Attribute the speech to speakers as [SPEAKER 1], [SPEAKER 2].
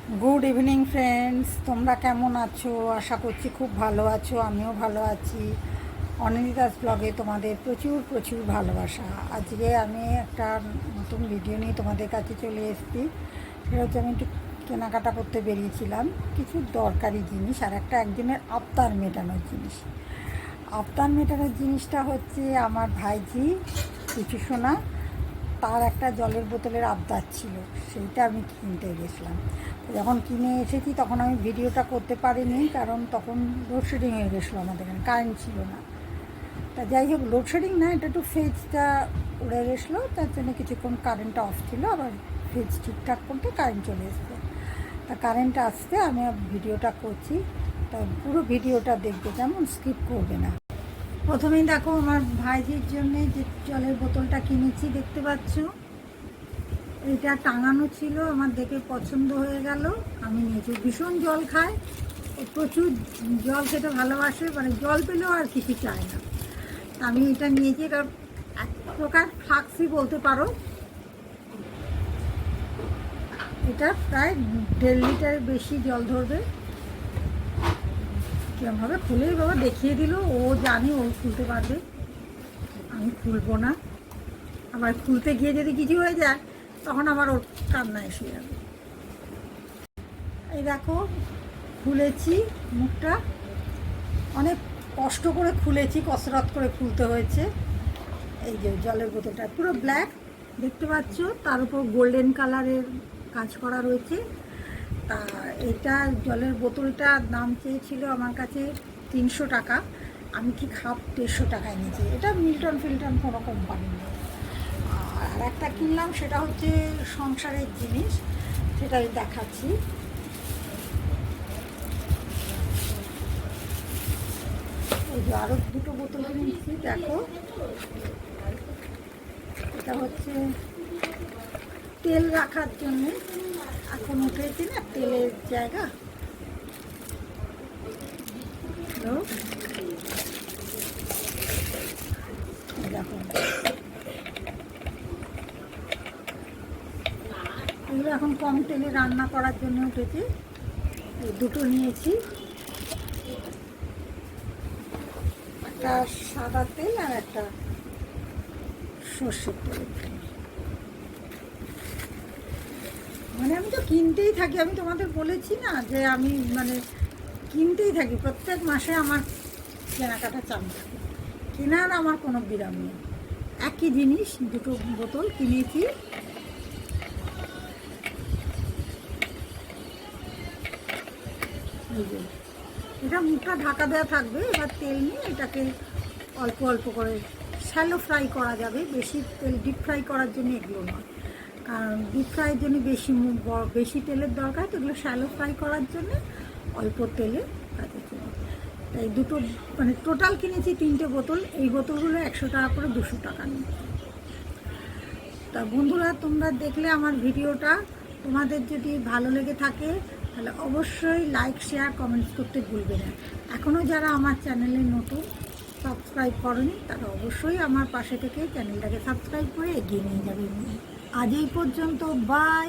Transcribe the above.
[SPEAKER 1] Good evening friends, তোমরা কেমন আছো? আশা করছি খুব ভালো আছো। আমিও ভালো আছি। অনিন্দিতাস ব্লগে তোমাদের প্রচুর প্রচুর ভালোবাসা। আজকে আমি একটা নতুন ভিডিও নিয়ে তোমাদের কাছে চলে এসেছি। সেটা হচ্ছে আমি একটু কেনাকাটা করতে বেরিয়েছিলাম, কিছু দরকারি জিনিস আর একটা একজনের আবদার মেটানোর জিনিস। আবদার মেটানোর জিনিসটা হচ্ছে আমার ভাইজি কিছু সোনা, তার একটা জলের বোতলের আবদার ছিল, সেইটা আমি কিনতে গেছিলাম। যখন কিনে এসেছি তখন আমি ভিডিওটা করতে পারিনি, কারণ তখন লোডশেডিং হয়ে গেছিলো, আমাদের এখানে কারেন্ট ছিল না। তা যাই হোক, লোডশেডিং না, এটা একটু ফ্রিজটা উড়ে গেছিলো, তার জন্য কিছুক্ষণ কারেন্টটা অফ ছিল, আবার ফ্রিজ ঠিকঠাক করতে কারেন্ট চলে এসছে। তা কারেন্টটা আসতে আমি ভিডিওটা করছি, তা পুরো ভিডিওটা দেখবে, যেমন স্কিপ করবে না। প্রথমেই দেখো, আমার ভাইজির জন্যে যে জলের বোতলটা কিনেছি দেখতে পাচ্ছ, এটা টাঙানো ছিল, আমার দেখে পছন্দ হয়ে গেল, আমি নিয়েছি। ভীষণ জল খায়, ও প্রচুর জল খেতে ভালোবাসে, মানে জল পেলেও আর কিছু চায় না। আমি এটা নিয়েছি, এটা এক প্রকার ফ্লাক্সি বলতে পারো। এটা প্রায় 1.5 লিটারের বেশি জল ধরবে। কেমনভাবে খুলেই বাবা দেখিয়ে দিল, ও জানে ও খুলতে পারবে, আমি খুলবো না। আবার খুলতে গিয়ে যদি কিছু হয়ে যায় তখন আমার ওর কান্না এসে যাবে। এই দেখো, খুলেছি মুখটা, অনেক কষ্ট করে খুলেছি, কসরত করে খুলতে হয়েছে। এই যে জলের বোতলটা পুরো ব্ল্যাক দেখতে পাচ্ছ, তার উপর গোল্ডেন কালারের কাজ করা রয়েছে। তা এটা জলের বোতলটার দাম চেয়েছিল আমার কাছে 300 টাকা, আমি ঠিক হাফ 150 টাকায় নিয়েছি। এটা মিল্টন ফিল্টন কোনো কোম্পানি নেই। আর একটা কিনলাম, সেটা হচ্ছে সংসারের জিনিস, সেটাই দেখাচ্ছি। এই যে আরও দুটো বোতল কিনেছি, দেখো। এটা হচ্ছে তেল রাখার জন্য, এখন উঠেছি না তেলের জায়গা। দেখো, এগুলো এখন কম তেলে রান্না করার জন্য উঠেছে। এই দুটো নিয়েছি, একটা সাদা তেল আর একটা সর্ষের তেল। মানে আমি তো কিনতেই থাকি, আমি তোমাদের বলেছি না যে আমি মানে কিনতেই থাকি, প্রত্যেক মাসে আমার কেনাকাটা চালু থাকে, কেনার আমার কোনো বিরাম নেই। একই জিনিস দুটো বোতল কিনেছি। এই যে এটা মুখটা ঢাকা দেওয়া থাকবে, এবার তেল নিয়ে এটাকে অল্প অল্প করে শ্যালো ফ্রাই করা যাবে, বেশি তেল ডিপ ফ্রাই করার জন্য এগুলো নয়, কারণ ডিপ ফ্রাইয়ের জন্য বেশি তেলের দরকার, তো এগুলো শ্যালো ফ্রাই করার জন্য অল্প তেলে কাজের জন্য। তাই দুটো মানে টোটাল কিনেছি 3টে বোতল। এই বোতলগুলো 100 টাকা করে, 200 টাকা নিই। তা বন্ধুরা, তোমরা দেখলে আমার ভিডিওটা, তোমাদের যদি ভালো লেগে থাকে তাহলে অবশ্যই লাইক শেয়ার কমেন্টস করতে ভুলবে না। এখনও যারা আমার চ্যানেলে নতুন, সাবস্ক্রাইব করনি, তারা অবশ্যই আমার পাশে থেকে চ্যানেলটাকে সাবস্ক্রাইব করে এগিয়ে নিয়ে যাবে। আজ এই পর্যন্ত, বাই।